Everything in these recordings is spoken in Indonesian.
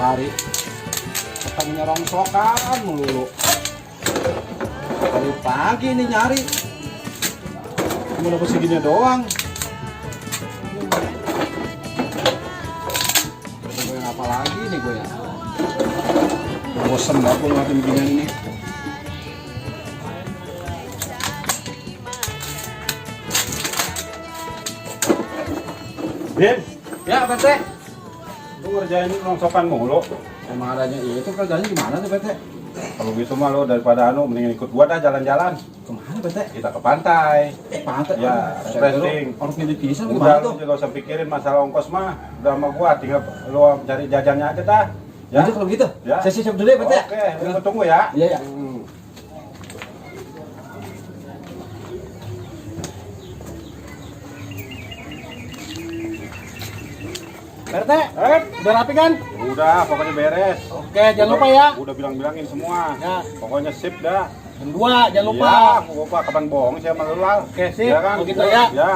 cari. Ketangnya rongsokan melulu. Dari pagi nih nyari. Cuma dapat segini doang. Gue apa lagi nih gue ya? Bosen banget gue ngeliatin beginian ini. Din, Ya, PT. lu ngerjain rongsokan mulu. Emang adanya itu kerjanya gimana tuh, PT? Kalau gitu mah lu daripada mending ikut gua dah jalan-jalan. Kemana, PT? Kita ke pantai. Pantai. Ya, resting. Harus milih pisah Udah gimana lu tuh? juga usah pikirin masalah ongkos mah. Udah sama gua, tinggal lu cari jajannya aja dah. Ya. Jadi kalau gitu, Ya. saya siap dulu ya, PT. Oke, lu tunggu ya. Iya, ya. PT, udah rapi kan? Udah, pokoknya beres. Oke, jangan lupa ya. Udah bilang-bilangin semua. Ya. Pokoknya sip dah. Yang dua, jangan lupa. Iya, gua lupa kapan bohong sih sama lu lah. Oke, sip. Ya kan? Begitu ya. Ya.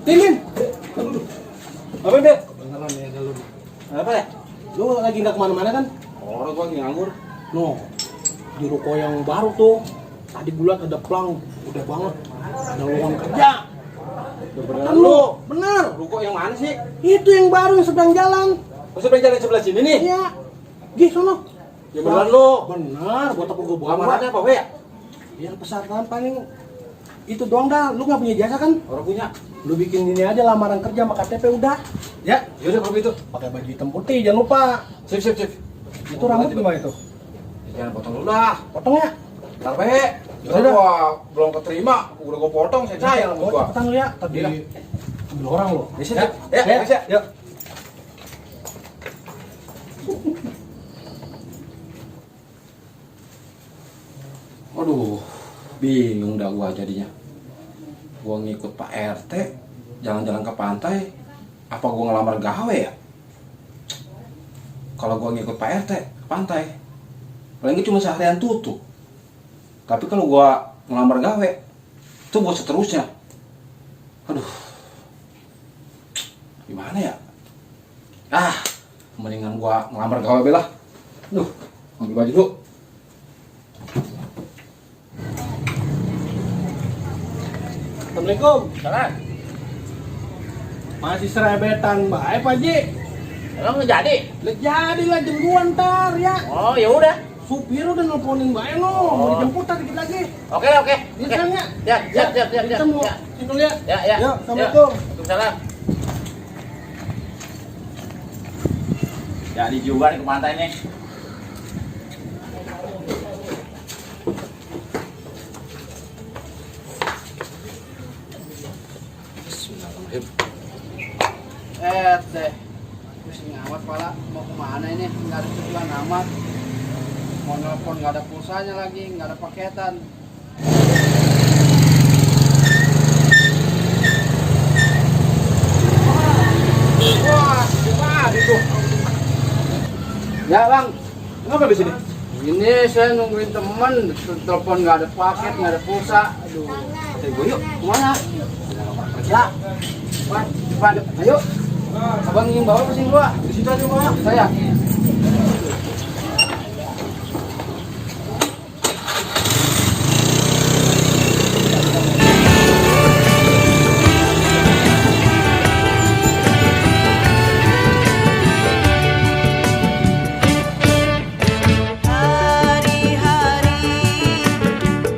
Tin. Apa deh? Beneran ya kalau Apa ya? Lu lagi nggak kemana-mana kan? Orang gua lagi nganggur. No, di ruko yang baru tuh. Tadi gua liat ada plang, udah banget. Ada lowongan kerja. Kan lu, bener. ruko yang mana sih? Itu yang baru yang sedang jalan. Maksudnya jalan sebelah sini nih? Iya. Gih, sono. Ya beneran lu. Bener, gua tepuk gua bukan. Lamarannya apa, Be? Biar pesanan paling itu doang dah. Lu nggak punya jasa kan? Orang punya. Lu bikin ini aja lamaran kerja sama KTP udah. Ya, yaudah kalau gitu. Pakai baju hitam putih, jangan lupa. Sip, sip, sip. Itu rambut gimana itu? Jangan potong dulu dah. Potong ya? Ntar, Be. Yaudah. Gua belum keterima, udah gua potong, saya sayang sama gua. Cepetan lu ya, tadi Iya. ambil orang lu. Ya, sip. Ya, Yuk. Aduh, bingung dah gua jadinya. Gua ngikut Pak RT, jalan-jalan ke pantai, apa gua ngelamar gawe ya? Kalau gua ngikut Pak RT ke pantai, paling cuma seharian tutup. Tapi kalau gua ngelamar gawe, itu buat seterusnya. Aduh, gimana ya? Mendingan gua ngelamar gawe belah. Duh, ambil baju dulu. Assalamualaikum. Salah. Masih serebetan baik Pak Ji. Emang nggak jadi? Lah jadi lah jam 2 ntar ya. Oh ya udah. Supir udah nelponin Mbak Eno, mau dijemput tadi dikit lagi. Oke oke. Di sana ya. Ya siap siap siap siap. Kita mau Ya single ya. ya ya. Yuk, Assalamualaikum. Waalaikumsalam. Jadi juga nih ke pantai nih. Bismillahirrahmanirrahim. Teh. Pusing amat pala, mau kemana ini? Nggak ada tujuan amat. Mau nelpon nggak ada pulsanya lagi, nggak ada paketan. Wah, gimana itu? Ya bang, Kenapa di sini? ini saya nungguin teman, telepon nggak ada paket, nggak ada pulsa. Aduh, Kita gue yuk. kemana? Ya, cepat, ayo. Abang ingin bawa pusing gua. Di situ aja bawa. Saya. Hari-hari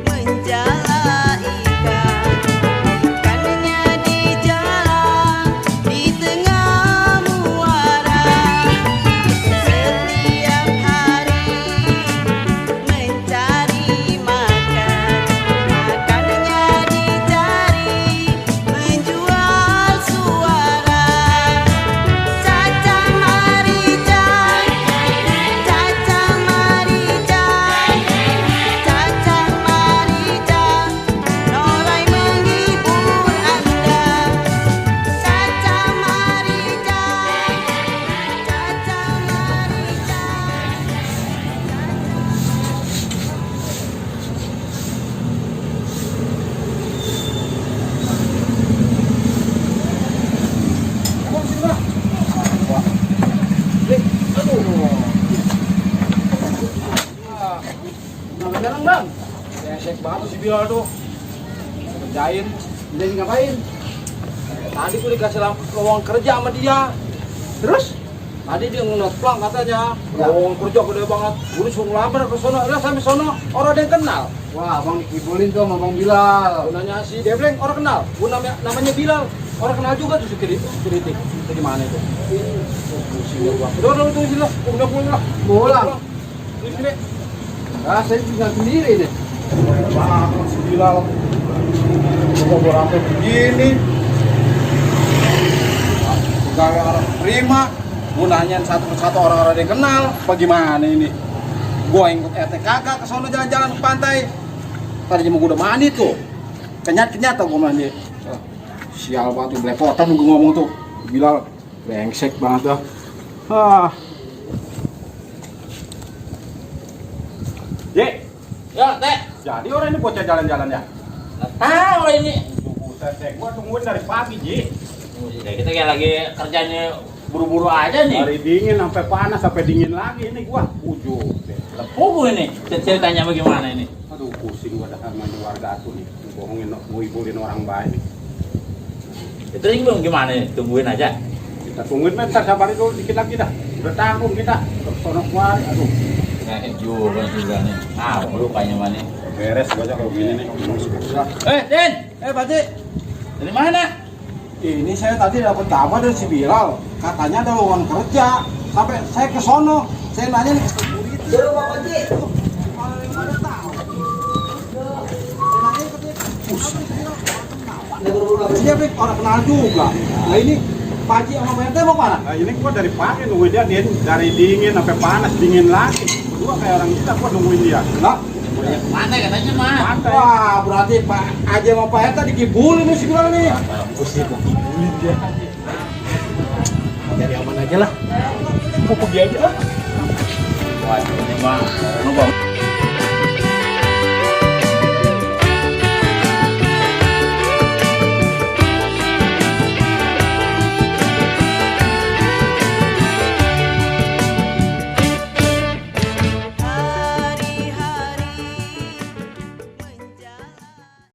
menjala ikan, ikannya di jalan di tengah muara. Setiap Sekarang bang. Esek banget si Bilal tuh. Kerjain. Jadi ngapain? Tadi gue dikasih lowongan kerja sama dia. Terus? Tadi dia ngeliat pelang katanya. Lowongan kerja gede banget. Gue disuruh ngelamar ke sono. Lah sampai sono orang ada yang kenal. Wah, Bang dikibulin tuh sama Bang Bilal. Gue nanya si Debleng orang kenal. Gue namanya Bilal. Orang kenal juga tuh si kritik. Itu di mana itu? Udah tunggu sini lah. Udah pulang lah. Pulang. Di sini. Ah, saya tinggal sendiri deh. Banget si Bilal. Kok gue sampai begini? Pegawai orang terima, gue nanyain satu persatu orang-orang yang kenal, bagaimana ini? Gue ikut RT kagak ke sono jalan-jalan ke pantai. Tadi mau gue udah mandi tuh, kenyat-kenyat tuh gue mandi. Sial banget tuh, belepotan gue ngomong tuh. Bilal, brengsek banget dah. Dek, Ya, Teh. jadi orang ini bocah jalan-jalan ya? Nggak tahu ini. Buset, Dek, gua tungguin dari pagi, Ji. Kita kayak lagi kerjanya buru-buru aja nih. Dari dingin sampai panas sampai dingin lagi ini gua. Ujung, Dek. Lepuh ini. Ceritanya bagaimana ini? Aduh, pusing gua dah sama warga aku nih. Bohongin, mau ibulin orang baik nih. Itu belum gimana nih? Tungguin aja. Kita tungguin bentar, sabarin dulu dikit lagi dah. Udah tanggung kita. Sono kemari, aduh. Juga nih. Ah, lu kayaknya mana? Beres gua aja kalau gini nih. Den, Pakcik, dari mana? ini saya tadi dapat kabar dari si Bilal. Katanya ada lowongan kerja. Sampai saya ke sono, saya nanya nih ke security. Iya, Pik, orang kenal juga. Nah ini Pak Haji sama Pak RT mau mana? Nah ini gua dari pagi nungguin dia, dari dingin sampai panas, dingin lagi. Gua kayak orang gila, gua nungguin dia. Lah, Mana katanya mah? Pantai. wah berarti Pak Haji sama Pak RT dikibulin nih si Bilal nih. Mesti kok kibulin dia. Cari aman aja lah. Mau pergi aja. Wah, ini mah. Lu